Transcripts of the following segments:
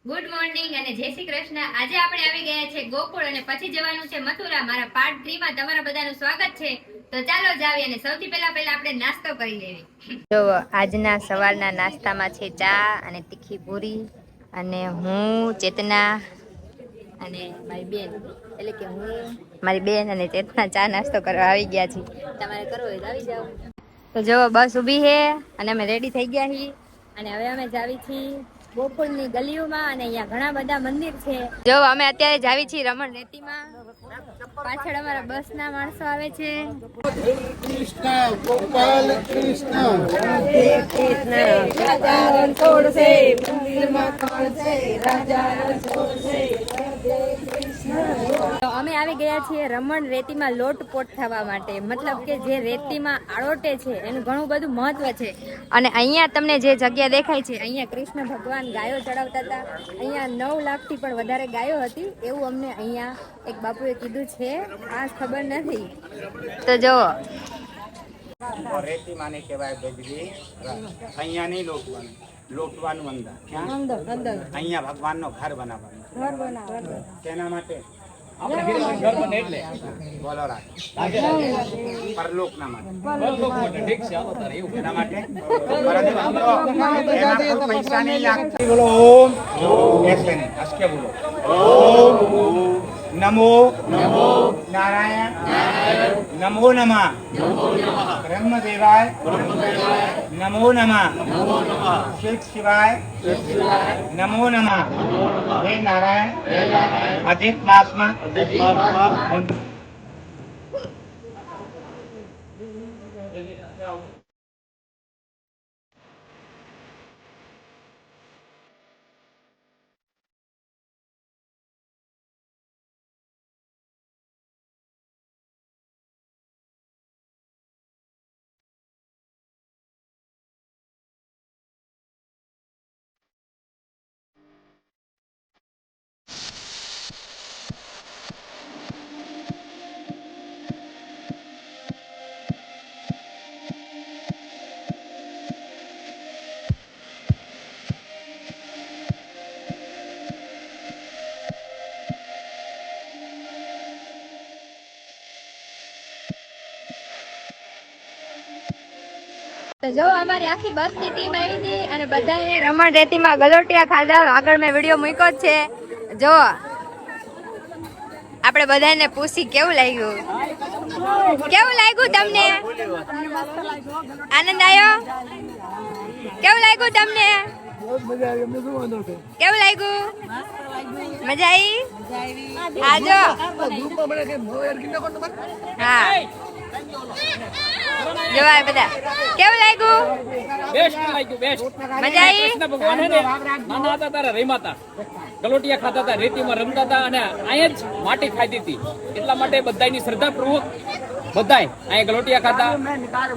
Good morning અને જય શ્રી કૃષ્ણ। આજે આપણે આવી ગયા છે ગોકુળ અને પછી જવાનું છે મથુરા। મારા પાર્ટ 3 માં તમારા બધાનું સ્વાગત છે। તો ચાલો જાવીએ અને સૌથી પહેલા આપણે નાસ્તો કરી લેવી। જો આજના સવારના નાસ્તામાં છે ચા અને તીખી પૂરી અને હું ચેતના અને મારી બેન એટલે કે હું મારી બેન અને ચેતના ચા નાસ્તો કરવા આવી ગયા છીએ। તમારે કરવો હોય તો આવી જાવ। તો જો બસ ઊભી છે અને અમે રેડી થઈ ગયા છીએ અને હવે અમે જાવી છીએ ગોકુળની ગલીઓમાં અને અહીંયા ઘણા બધા મંદિર છે। જો અમે અત્યારે જાવી છીએ રમણ રેતીમાં। પાછળ અમારા બસના માણસો આવે છે। કૃષ્ણ ગોપાલ કૃષ્ણ રાધે કૃષ્ણ રાજા રણછોડ છે મંદિરમાં કોણ છે રાજા રણછોડ છે રાધે કૃષ્ણ। તો અમે આવી ગયા છીએ રમણ રેતીમાં લોટપોટ થવા માટે। મતલબ કે જે રેતીમાં આળોટે છે એનું ઘણું બધું મહત્વ છે। અને અહીંયા તમને જે જગ્યા દેખાય છે અહીંયા કૃષ્ણ ભગવાન ગાયો ચડાવતા હતા। અહીંયા 9 લાખથી પણ વધારે ગાયો હતી એવું અમને અહીંયા એક બાપુએ કીધું છે। આ ખબર નથી તો જો રેતી માને કહેવાય ગજરી અહીંયા નહીં લોટવાનું અંદર અહીંયા ભગવાનનો ઘર બનાવવાનું તેના માટે ઘર બને એટલે બોલો પરલોકના માટે ઠીક છે આવો તારે એવું એના માટે એના પૈસા નહીં લાગતા। બોલો ઓમ ऐसे नहीं हंस के बोलो ओम नमो नमो नारायण नमो नमः ब्रह्म देवाय नमो नमः शिव शिवाय नमो नमः हे नारायण अधिक मास में તો જો અમારી આખી બસની ટીમ આવી હતી અને બધાએ રમણ રેતીમાં ગલોટિયા ખાધા। આગળ મેં વિડીયો મૂક્યો જ છે। જો આપણે બધાને પૂછી કેવું લાગ્યું તમને? આનંદ આવ્યો? કેવું લાગ્યું તમને? કેવું લાગ્યું? મજા આવી? આજો હા જોવા બધા કેવું લાગ્યું? બેસ્ટ લાગ્યું બેસ્ટ મજા આવી? કૃષ્ણ ભગવાન હે ને નાના હતા ત્યારે રમ્યા ગલોટિયા ખાતા હતા રેતીમાં રમતા હતા અને અહીંયા જ માટી ખાધી હતી એટલા માટે બધાની શ્રદ્ધાપૂર્વક બધાય અહીંયા ગલોટિયા ખાતા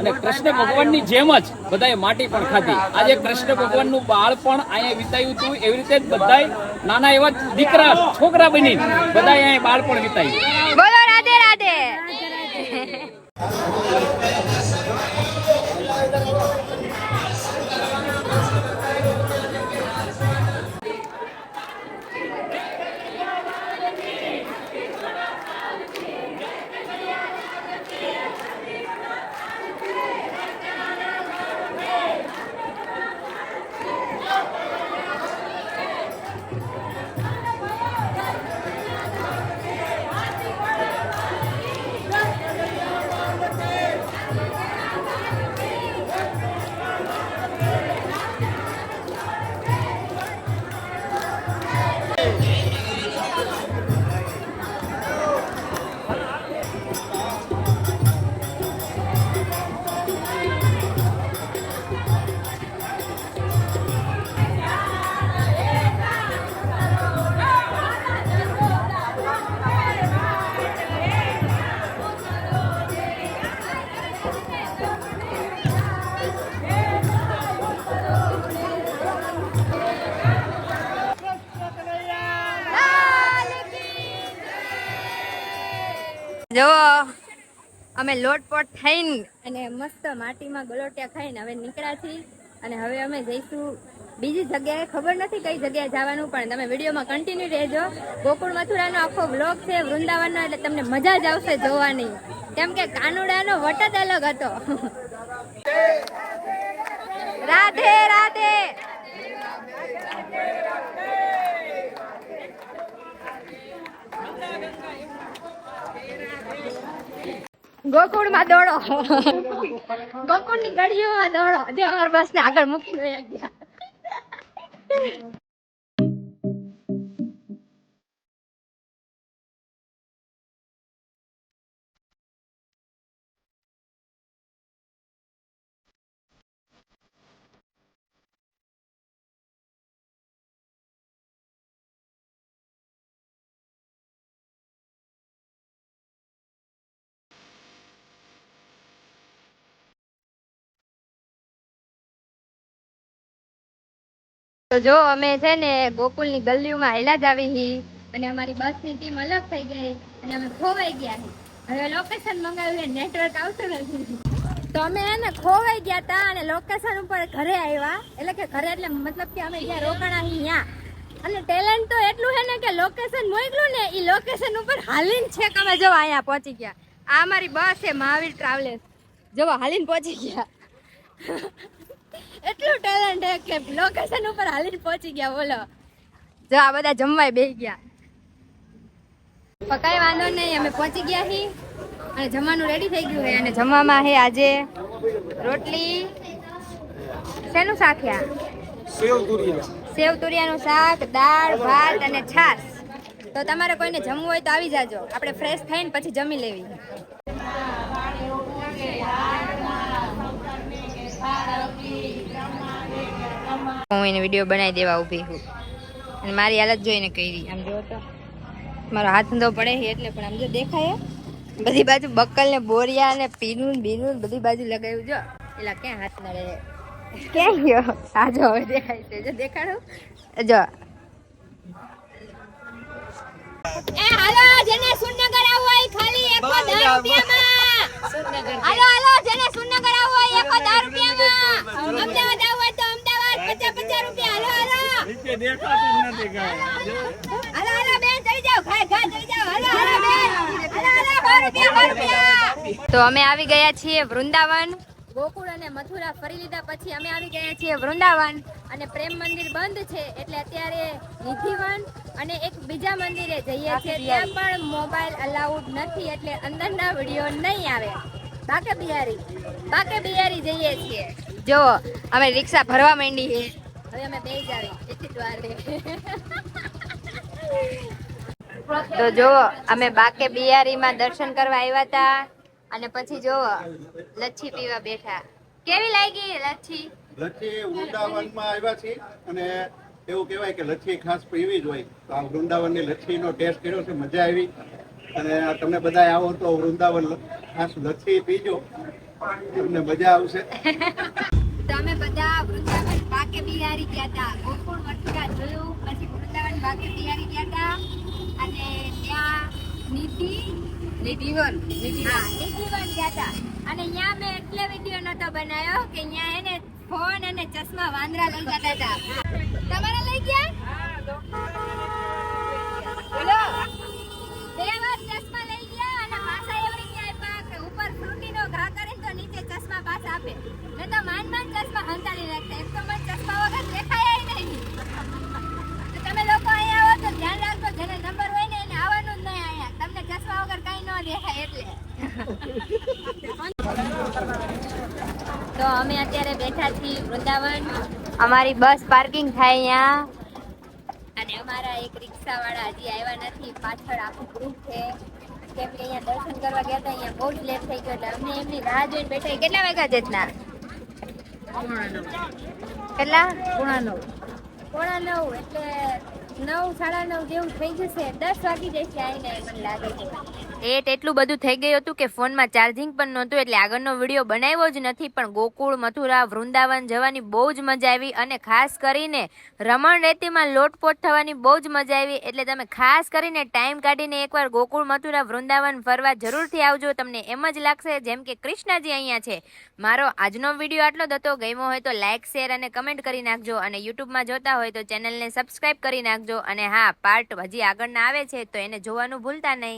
અને કૃષ્ણ ભગવાનની જેમ જ બધાએ માટી પણ ખાધી। આજે કૃષ્ણ ભગવાનનું બાળપણ અહીંયા વિતાયું હતું એવી રીતે જ બધાય નાના એવા દીકરા છોકરા બની બધાએ અહીંયા બાળપણ વિતાયું। બોલો રાધે રાધે। જો અમે લોટપોટ થઈને અને મસ્ત માટીમાં ગલોટિયા ખાઈને હવે નીકળ્યા છીએ અને હવે અમે જઈશું બીજી જગ્યાએ ખબર નથી કઈ જગ્યાએ જવાનું, પણ તમે વિડીયોમાં કન્ટિન્યુ રહેજો. ગોકુળ મથુરાનો આખો બ્લોગ છે વૃંદાવનનો, એટલે તમને મજા જ આવશે જોવાની, કેમ કે કાનુડાનો વટ જ અલગ હતો. રાધે રાધે. ગોકુળમાં દોડો, ગોકુળની ગળીઓમાં દોડો. જે અમારા બસને આગળ મૂકીને વયા ગયા. તો જો અમે છે ને ગોકુળની ગલીઓમાં હેલા જ આવી હી, અને અમારી બસની ટીમ અલગ થઈ ગઈ અને અમે ખોવાઈ ગયા હી. હવે લોકેશન મંગાવ્યું, નેટવર્ક આવતું નથી, તો અમે એને ખોવાઈ ગયા હતા અને લોકેશન ઉપર ઘરે આવ્યા. એટલે કે ઘરે એટલે મતલબ કે અમે જ્યાં રોકાણા હી ત્યાં. અને ટેલેન્ટ તો એટલું છે ને કે લોકેશન મોકલું ને એ લોકેશન ઉપર હાલીને છેક અમે જો અહીંયા પહોંચી ગયા. આ અમારી બસ છે મહાવીર ટ્રાવેલર્સ, જો હાલીને પહોંચી ગયા. એટલું ટેલેન્ટ હે કે લોકેશન ઉપર હાલીને પહોંચી ગયા. બોલો, જો આ બધા જમવાય બેસી ગયા. કઈ વાંધો નહીં, અમે પહોંચી ગયા હી અને જમવાનું રેડી થઈ ગયું છે. અને જમવામાં છે આજે રોટલી, શેનું શાક છે? સેવ તુરિયાનું શાક, દાળ, ભાત અને છાશ. તો તમારે કોઈને જમવું હોય તો આવી જાજો, આપણે ફ્રેશ થઈને પછી જમી લેવી. હું એને વિડીયો બનાવી દેવા ઊભી છું અને મારી હાલત જોઈને કરી. આમ જો તો મારો હાથ ધંધો પડે છે એટલે, પણ આમ જો દેખાય બધી બાજુ બક્કલ ને બોરિયા ને પીનું બીનું બધી બાજુ લગાવ્યું. જો એલા ક્યાં હાથ ના રહે, ક્યાં ગયો? આ જો હવે દેખાય છે, જો દેખાડો. જો એ હાલો, જેને સુરનગર આવવું હોય ખાલી 1000 રૂપિયામાં. હાલો હાલો, જેને સુરનગર આવવું હોય 1000 રૂપિયામાં. અમદાવાદ આવવું હોય તો અમદાવાદ 50 રૂપિયા. હાલો હાલો, નીચે દેખાતું નથી કાંઈ. હાલો હાલો બેન, જઈ જાવ, ઘા જઈ જાવ. હાલો હાલો બેન, હાલો હાલો, 100 રૂપિયા. તો અમે આવી ગયા છીએ વૃંદાવન. ગોકુળ અને મથુરા ફરી લીધા પછી અમે આવી ગયા છીએ વૃંદાવન. અને પ્રેમ મંદિર બંધ છે એટલે અત્યારે નિધિવન અને એક બીજા મંદિરે જઈએ છીએ. ત્યાં પણ મોબાઈલ અલાઉડ નથી એટલે અંદરના વિડીયો નહીં આવે. બાકે બિહારી જઈએ છીએ. જો અમે રિક્ષા ભરવા માંડી છે, હવે અમે બેસી જાવી એટલી જ વાર છે. તો જો અમે બાકે બિહારીમાં દર્શન કરવા આવ્યા હતા અને પછી જો લચ્છી પીવા બેઠા. કેવી લાગી લચ્છી? લચ્છી વૃંદાવનમાં આવ્યા છે અને એવું કહેવાય કે લચ્છી ખાસ પીવી જ હોય. તો આ વૃંદાવનની લચ્છીનો ટેસ્ટ કર્યો છે, મજા આવી. અને તમે બધા આવો તો વૃંદાવન ખાસ લચ્છી પીજો, તમને મજા આવશે. તો અમે બધા વૃંદાવન બાકે બિહારી ગયા હતા. ગોકુળ મથુરા જોયું, પછી વૃંદાવન બાકે બિહારી ગયા હતા અને ત્યાં નિધિવન ગયા હતા. અને અહીંયા મેં એટલે વિડીયો નતો બનાવ્યો કે અહીંયા એને ફોન અને ચશ્મા વાંદરા લઈ જતા હતા. તમારા લઈ ગયા? બોલો, 2 વાર ચશ્મા લઈ ગયા અને પાછા એવડી આપ્યા કે ઉપર ફ્રૂટીનો ઘા કરે તો નીચે ચશ્મા પાછા આપે. મેં તો માંડ ચશ્મા હંતાડી રાખતા. એક તો મને ચશ્મા વગર દેખાય નહીં. તમે લોકો અહીંયા આવો તો ધ્યાન રાખજો, જેને નંબર હોય ને એને આવવાનું જ નહીં અહીંયા. તમને ચશ્મા વગર કઈ ન દેખાય એટલે. તો અમે અત્યારે બેઠા છીએ વૃંદાવન. અમારી બસ પાર્કિંગ થાય અહીંયા અને અમારા એક રિક્ષા વાળા હજી આવ્યા નથી. પાછળ આખું ગ્રુપ છે કેમ કે અહીંયા દર્શન કરવા ગયા હતા. અહીંયા બહુ જ લેટ થઈ ગયો એટલે અમને એમની રાહ જોઈને બેઠા. કેટલા વાગ્યા જેટલા? કેટલા? 9:30 એટલે 9, 9:30 જેવું થઈ જશે. 10 વાગી જશે આવીને મને લાગે છે. એટ એટલું બધું થઈ ગયું હતું કે ફોનમાં ચાર્જિંગ પણ નહોતું, એટલે આગળનો વિડીયો બનાવ્યો જ નથી. પણ ગોકુળ, મથુરા, વૃંદાવન જવાની બહુ જ મજા આવી અને ખાસ કરીને રમણ રેતીમાં લોટપોટ થવાની બહુ જ મજા આવી. એટલે તમે ખાસ કરીને ટાઈમ કાઢીને એકવાર ગોકુળ, મથુરા, વૃંદાવન ફરવા જરૂરથી આવજો. તમને એમ જ લાગશે જેમ કે કૃષ્ણજી અહીંયા છે. મારો આજનો વિડીયો આટલો જ હતો. ગમ્યો હોય તો લાઇક, શેર અને કમેન્ટ કરી નાખજો. અને યુટ્યુબમાં જોતા હોય તો ચેનલને સબસ્ક્રાઇબ કરી નાખજો. અને હા, પાર્ટ હજી આગળના આવે છે તો એને જોવાનું ભૂલતા નહીં.